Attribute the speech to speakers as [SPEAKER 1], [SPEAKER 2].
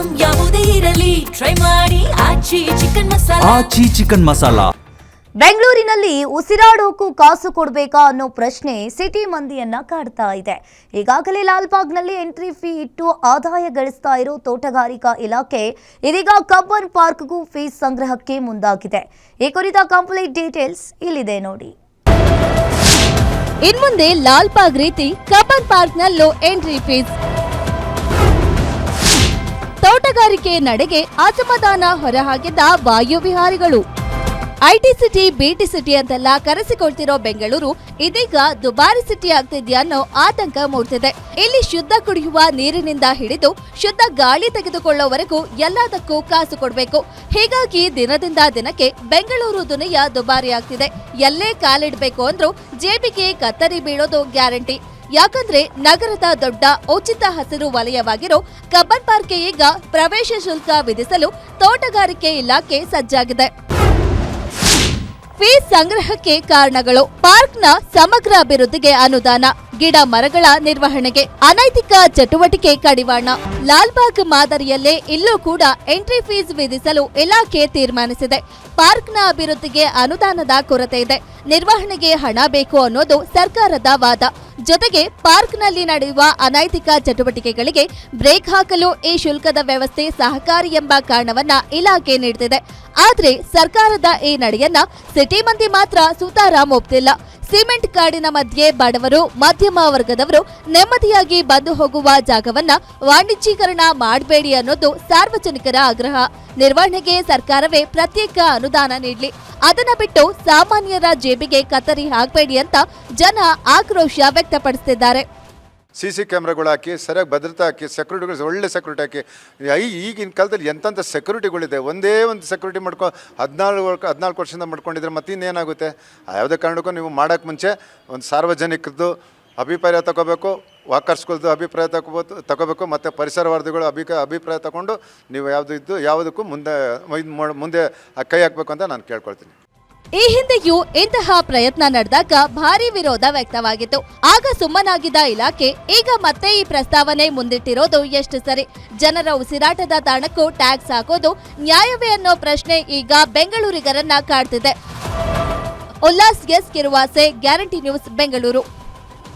[SPEAKER 1] Item ಯಾವುದೇ ಇರಲಿ try ಮಾಡಿ ಆಚಿ ಚಿಕನ್ ಮಸಾಲಾ.
[SPEAKER 2] ಬೆಂಗಳೂರಿನಲ್ಲಿ ಉಸಿರಾಡೋಕು ಕಾಸು ಕೊಡಬೇಕಾ ಅನ್ನೋ ಪ್ರಶ್ನೆ ಸಿಟಿ ಮಂದಿಯನ್ನ ಕಾಡ್ತಾ ಇದೆ. ಈಗಾಗಲೇ ಲಾಲ್ಬಾಗ್ನಲ್ಲಿ ಎಂಟ್ರಿ ಫೀ ಇಟ್ಟು ಆದಾಯ ಗಳಿಸ್ತಾ ಇರೋ ತೋಟಗಾರಿಕಾ ಇಲಾಖೆ ಇದೀಗ ಕಬ್ಬನ್ ಪಾರ್ಕ್ಗೂ ಫೀಸ್ ಸಂಗ್ರಹಕ್ಕೆ ಮುಂದಾಗಿದೆ. ಈ ಕುರಿತ ಕಂಪ್ಲೀಟ್ ಡೀಟೇಲ್ಸ್ ಇಲ್ಲಿದೆ ನೋಡಿ.
[SPEAKER 3] ಇನ್ಮುಂದೆ ಲಾಲ್ಬಾಗ್ ರೀತಿ ಕಬ್ಬನ್ ಪಾರ್ಕ್ನಲ್ಲೂ ಎಂಟ್ರಿ ಫೀಸ್. ತೋಟಗಾರಿಕೆ ನಡೆಗೆ ಅಸಮಾಧಾನ ಹೊರಹಾಕಿದ್ದ ವಾಯುವಿಹಾರಿಗಳು. ಐಟಿ ಸಿಟಿ ಬಿಟಿ ಸಿಟಿ ಅಂತೆಲ್ಲ ಕರೆಸಿಕೊಳ್ತಿರೋ ಬೆಂಗಳೂರು ಇದೀಗ ದುಬಾರಿ ಸಿಟಿ ಆಗ್ತಿದ್ಯಾ ಅನ್ನೋ ಆತಂಕ ಮೂಡ್ತಿದೆ. ಇಲ್ಲಿ ಶುದ್ಧ ಕುಡಿಯುವ ನೀರಿನಿಂದ ಹಿಡಿದು ಶುದ್ಧ ಗಾಳಿ ತೆಗೆದುಕೊಳ್ಳೋವರೆಗೂ ಎಲ್ಲದಕ್ಕೂ ಕಾಸು ಕೊಡಬೇಕು. ಹೀಗಾಗಿ ದಿನದಿಂದ ದಿನಕ್ಕೆ ಬೆಂಗಳೂರು ದುನಿಯಾ ದುಬಾರಿ ಆಗ್ತಿದೆ. ಎಲ್ಲೇ ಕಾಲಿಡಬೇಕು ಅಂದ್ರೂ ಜೇಬಿಗೆ ಕತ್ತರಿ ಬೀಳೋದು ಗ್ಯಾರಂಟಿ. ಯಾಕಂದ್ರೆ ನಗರದ ದೊಡ್ಡ ಉಚಿತ ಹಸಿರು ವಲಯವಾಗಿರೋ ಕಬ್ಬನ್ ಪಾರ್ಕ್ಗೆ ಈಗ ಪ್ರವೇಶ ಶುಲ್ಕ ವಿಧಿಸಲು ತೋಟಗಾರಿಕೆ ಇಲಾಖೆ ಸಜ್ಜಾಗಿದೆ. ಫೀಸ್ ಸಂಗ್ರಹಕ್ಕೆ ಕಾರಣಗಳು: ಪಾರ್ಕ್ನ ಸಮಗ್ರ ಅಭಿವೃದ್ಧಿಗೆ ಅನುದಾನ, ಗಿಡ ಮರಗಳ ನಿರ್ವಹಣೆಗೆ, ಅನೈತಿಕ ಚಟುವಟಿಕೆ ಕಡಿವಾಣ. ಲಾಲ್ಬಾಗ್ ಮಾದರಿಯಲ್ಲೇ ಇಲ್ಲೂ ಕೂಡ ಎಂಟ್ರಿ ಫೀಸ್ ವಿಧಿಸಲು ಇಲಾಖೆ ತೀರ್ಮಾನಿಸಿದೆ. ಪಾರ್ಕ್ನ ಅಭಿವೃದ್ಧಿಗೆ ಅನುದಾನದ ಕೊರತೆ ಇದೆ, ನಿರ್ವಹಣೆಗೆ ಹಣ ಬೇಕು ಅನ್ನೋದು ಸರ್ಕಾರದ ವಾದ. ಜೊತೆಗೆ ಪಾರ್ಕ್ನಲ್ಲಿ ನಡೆಯುವ ಅನೈತಿಕ ಚಟುವಟಿಕೆಗಳಿಗೆ ಬ್ರೇಕ್ ಹಾಕಲು ಈ ಶುಲ್ಕದ ವ್ಯವಸ್ಥೆ ಸಹಕಾರಿ ಎಂಬ ಕಾರಣವನ್ನ ಇಲಾಖೆ ನೀಡುತ್ತಿದೆ. ಆದ್ರೆ ಸರ್ಕಾರದ ಈ ನಡೆಯನ್ನ ಸಿಟಿ ಮಂದಿ ಮಾತ್ರ ಸುತಾರಾಮ್ ಒಪ್ತಿಲ್ಲ. ಸಿಮೆಂಟ್ ಕಾಡಿನ ಮಧ್ಯೆ ಬಡವರು, ಮಧ್ಯಮ ವರ್ಗದವರು ನೆಮ್ಮದಿಯಾಗಿ ಬಂದು ಹೋಗುವ ಜಾಗವನ್ನ ವಾಣಿಜ್ಯೀಕರಣ ಮಾಡಬೇಡಿ ಅನ್ನೋದು ಸಾರ್ವಜನಿಕರ ಆಗ್ರಹ. ನಿರ್ವಹಣೆಗೆ ಸರ್ಕಾರವೇ ಪ್ರತ್ಯೇಕ ಅನುದಾನ ನೀಡಲಿ, ಅದನ್ನ ಬಿಟ್ಟು ಸಾಮಾನ್ಯರ ಜೇಬಿಗೆ ಕತ್ತರಿ ಹಾಕಬೇಡಿ ಅಂತ ಜನ ಆಕ್ರೋಶ ವ್ಯಕ್ತಪಡಿಸುತ್ತಿದ್ದಾರೆ.
[SPEAKER 4] CC ಕ್ಯಾಮ್ರಾಗಳು ಹಾಕಿ, ಸರಿಯಾಗಿ ಭದ್ರತೆ ಹಾಕಿ, ಸೆಕ್ಯೂರಿಟಿಗಳು ಒಳ್ಳೆ ಸೆಕ್ಯೂರಿಟಿ ಹಾಕಿ. ಈಗಿನ ಕಾಲದಲ್ಲಿ ಎಂತೆಂಥ ಸೆಕ್ಯೂರಿಟಿಗಳಿದೆ. ಒಂದೇ ಒಂದು ಸೆಕ್ಯೂರಿಟಿ 14 ವರ್ಷದಿಂದ ಮಾಡ್ಕೊಂಡಿದ್ರೆ ಮತ್ತಿನ್ನೇನಾಗುತ್ತೆ? ಯಾವುದೇ ಕಾರಣಕ್ಕೂ ನೀವು ಮಾಡೋಕ್ಕೆ ಮುಂಚೆ ಒಂದು ಸಾರ್ವಜನಿಕರದ್ದು ಅಭಿಪ್ರಾಯ ತಗೋಬೇಕು, ವಾಕರ್ಸ್ಗಳದ್ದು ಅಭಿಪ್ರಾಯ ತಗೋಬೇಕು, ಮತ್ತು ಪರಿಸರವಾದಿಗಳು ಅಭಿಪ್ರಾಯ ತಗೊಂಡು ನೀವು ಯಾವುದಕ್ಕೂ ಮುಂದೆ ಕೈ ಹಾಕಬೇಕು ಅಂತ ನಾನು ಕೇಳ್ಕೊಳ್ತೀನಿ.
[SPEAKER 3] ಈ ಹಿಂದೆಯೂ ಇಂತಹ ಪ್ರಯತ್ನ ನಡೆದಾಗ ಭಾರಿ ವಿರೋಧ ವ್ಯಕ್ತವಾಗಿತ್ತು. ಆಗ ಸುಮ್ಮನಾಗಿದ್ದ ಇಲಾಖೆ ಈಗ ಮತ್ತೆ ಈ ಪ್ರಸ್ತಾವನೆ ಮುಂದಿಟ್ಟಿರೋದು ಎಷ್ಟು ಸರಿ? ಜನರ ಉಸಿರಾಟದ ತಾಣಕ್ಕೂ ಟ್ಯಾಕ್ಸ್ ಹಾಕೋದು ನ್ಯಾಯವೇ ಅನ್ನೋ ಪ್ರಶ್ನೆ ಈಗ ಬೆಂಗಳೂರಿಗರನ್ನ ಕಾಡ್ತಿದೆ. Ullas S Kiruvase, guarantee news, Bengaluru.